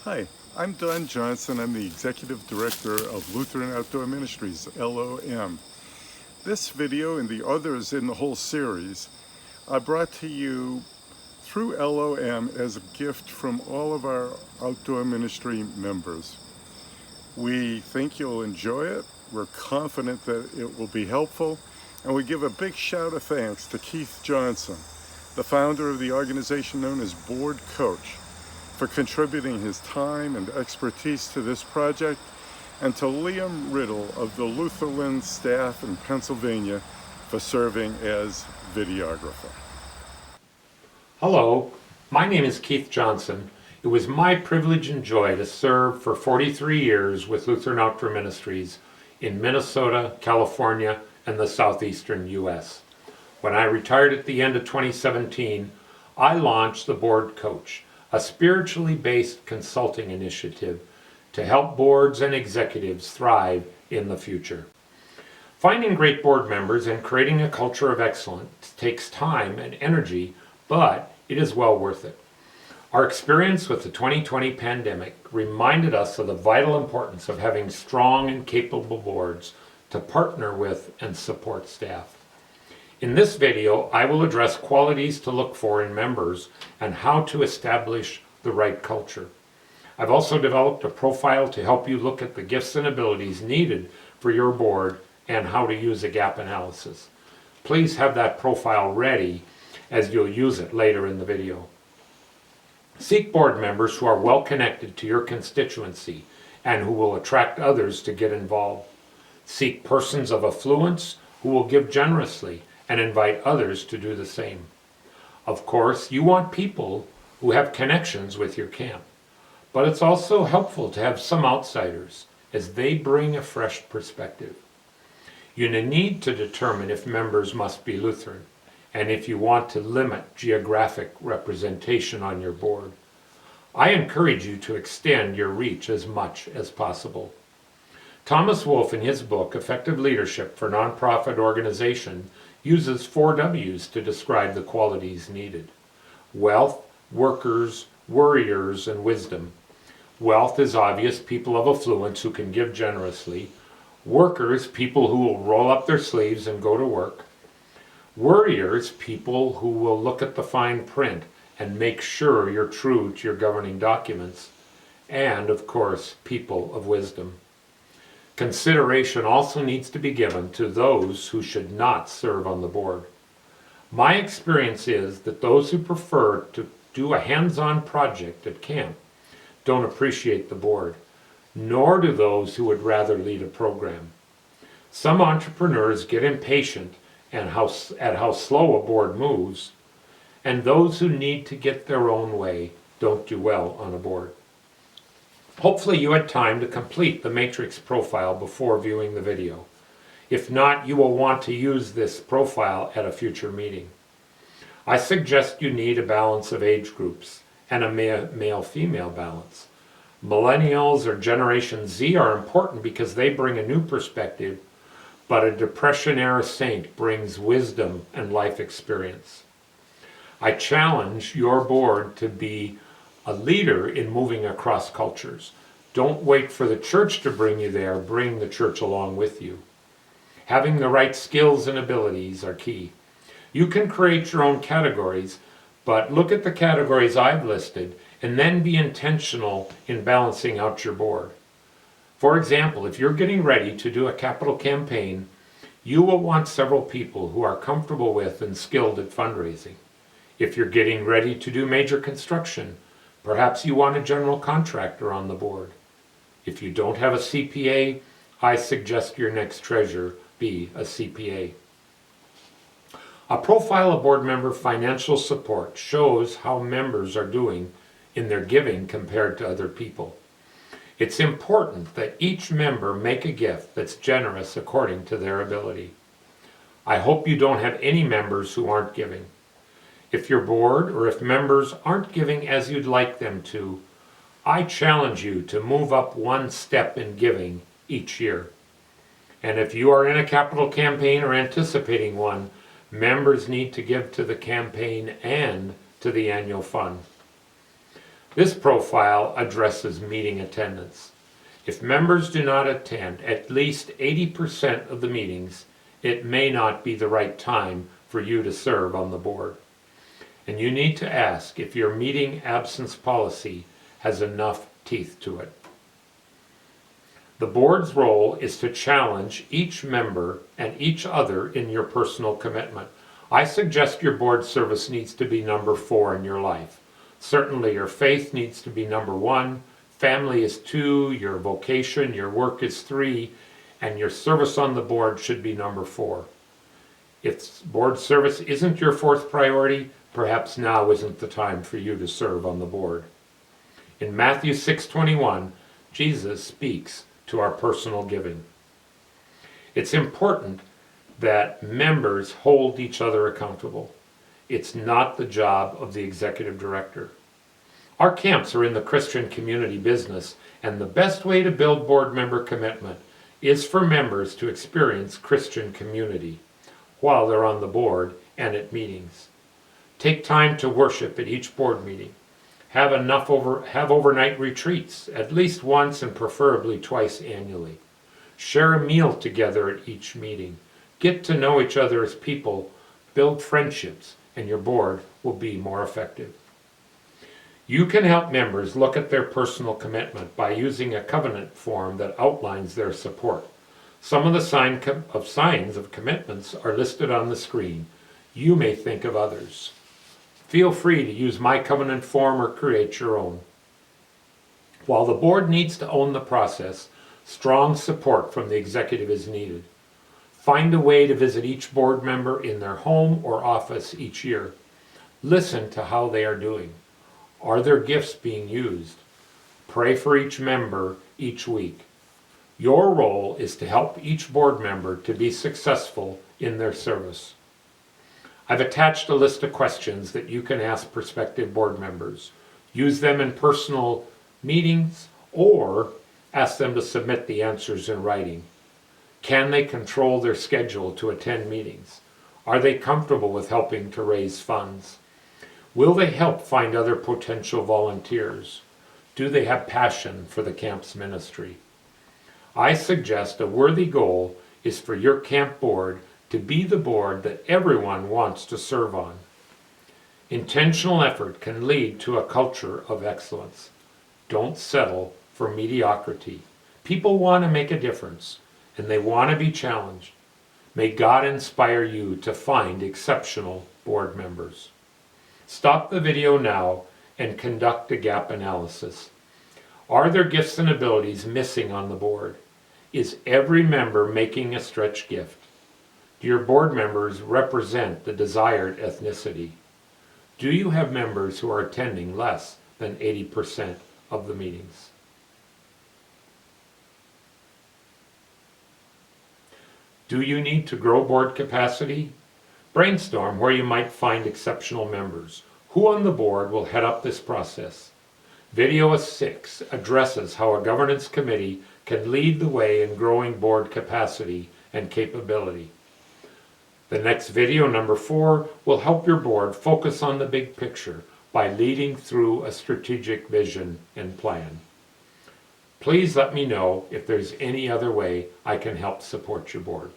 Hi, I'm Don Johnson. I'm the Executive Director of Lutheran Outdoor Ministries, LOM. This video and the others in the whole series are brought to you through LOM as a gift from all of our outdoor ministry members. We think you'll enjoy it. We're confident that it will be helpful. And we give a big shout of thanks to Keith Johnson, the founder of the organization known as Board Coach, for contributing his time and expertise to this project, and to Liam Riddle of the Lutherland staff in Pennsylvania for serving as videographer. Hello, my name is Keith Johnson. It was my privilege and joy to serve for 43 years with Lutheran Outdoor Ministries in Minnesota, California, and the southeastern U.S. When I retired at the end of 2017, I launched the Board Coach, a spiritually based consulting initiative to help boards and executives thrive in the future. Finding great board members and creating a culture of excellence takes time and energy, but it is well worth it. Our experience with the 2020 pandemic reminded us of the vital importance of having strong and capable boards to partner with and support staff. In this video, I will address qualities to look for in members and how to establish the right culture. I've also developed a profile to help you look at the gifts and abilities needed for your board and how to use a gap analysis. Please have that profile ready as you'll use it later in the video. Seek board members who are well connected to your constituency and who will attract others to get involved. Seek persons of affluence who will give generously and invite others to do the same. Of course, you want people who have connections with your camp, but it's also helpful to have some outsiders as they bring a fresh perspective. You need to determine if members must be Lutheran and if you want to limit geographic representation on your board. I encourage you to extend your reach as much as possible. Thomas Wolfe, in his book, Effective Leadership for Nonprofit Organization, uses 4 W's to describe the qualities needed: wealth, workers, worriers, and wisdom. Wealth is obvious, people of affluence who can give generously. Workers, people who will roll up their sleeves and go to work. Worriers, people who will look at the fine print and make sure you're true to your governing documents. And, of course, people of wisdom. Consideration also needs to be given to those who should not serve on the board. My experience is that those who prefer to do a hands-on project at camp don't appreciate the board, nor do those who would rather lead a program. Some entrepreneurs get impatient at how slow a board moves, and those who need to get their own way don't do well on a board. Hopefully you had time to complete the matrix profile before viewing the video. If not, you will want to use this profile at a future meeting. I suggest you need a balance of age groups and a male-female balance. Millennials or Generation Z are important because they bring a new perspective, but a Depression-era saint brings wisdom and life experience. I challenge your board to be a leader in moving across cultures. Don't wait for the church to bring you there, bring the church along with you. Having the right skills and abilities are key. You can create your own categories, but look at the categories I've listed and then be intentional in balancing out your board. For example, if you're getting ready to do a capital campaign, you will want several people who are comfortable with and skilled at fundraising. If you're getting ready to do major construction, perhaps you want a general contractor on the board. If you don't have a CPA, I suggest your next treasurer be a CPA. A profile of board member financial support shows how members are doing in their giving compared to other people. It's important that each member make a gift that's generous according to their ability. I hope you don't have any members who aren't giving. If your board or if members aren't giving as you'd like them to, I challenge you to move up one step in giving each year. And if you are in a capital campaign or anticipating one, members need to give to the campaign and to the annual fund. This profile addresses meeting attendance. If members do not attend at least 80% of the meetings, it may not be the right time for you to serve on the board. And you need to ask if your meeting absence policy has enough teeth to it. The board's role is to challenge each member and each other in your personal commitment. I suggest your board service needs to be number 4 in your life. Certainly your faith needs to be number 1, family is 2, your vocation, your work is 3, and your service on the board should be number 4. If board service isn't your 4th priority, perhaps now isn't the time for you to serve on the board. In Matthew 6:21, Jesus speaks to our personal giving. It's important that members hold each other accountable. It's not the job of the executive director. Our camps are in the Christian community business, and the best way to build board member commitment is for members to experience Christian community while they're on the board and at meetings. Take time to worship at each board meeting. Have overnight retreats, at least once and preferably twice annually. Share a meal together at each meeting. Get to know each other as people, build friendships, and your board will be more effective. You can help members look at their personal commitment by using a covenant form that outlines their support. Some of the signs of commitments are listed on the screen. You may think of others. Feel free to use my covenant form or create your own. While the board needs to own the process, strong support from the executive is needed. Find a way to visit each board member in their home or office each year. Listen to how they are doing. Are their gifts being used? Pray for each member each week. Your role is to help each board member to be successful in their service. I've attached a list of questions that you can ask prospective board members. Use them in personal meetings or ask them to submit the answers in writing. Can they control their schedule to attend meetings? Are they comfortable with helping to raise funds? Will they help find other potential volunteers? Do they have passion for the camp's ministry? I suggest a worthy goal is for your camp board to be the board that everyone wants to serve on. Intentional effort can lead to a culture of excellence. Don't settle for mediocrity. People want to make a difference, and they want to be challenged. May God inspire you to find exceptional board members. Stop the video now and conduct a gap analysis. Are there gifts and abilities missing on the board? Is every member making a stretch gift? Do your board members represent the desired ethnicity? Do you have members who are attending less than 80% of the meetings? Do you need to grow board capacity? Brainstorm where you might find exceptional members. Who on the board will head up this process? Video 6 addresses how a governance committee can lead the way in growing board capacity and capability. The next video, number 4, will help your board focus on the big picture by leading through a strategic vision and plan. Please let me know if there's any other way I can help support your board.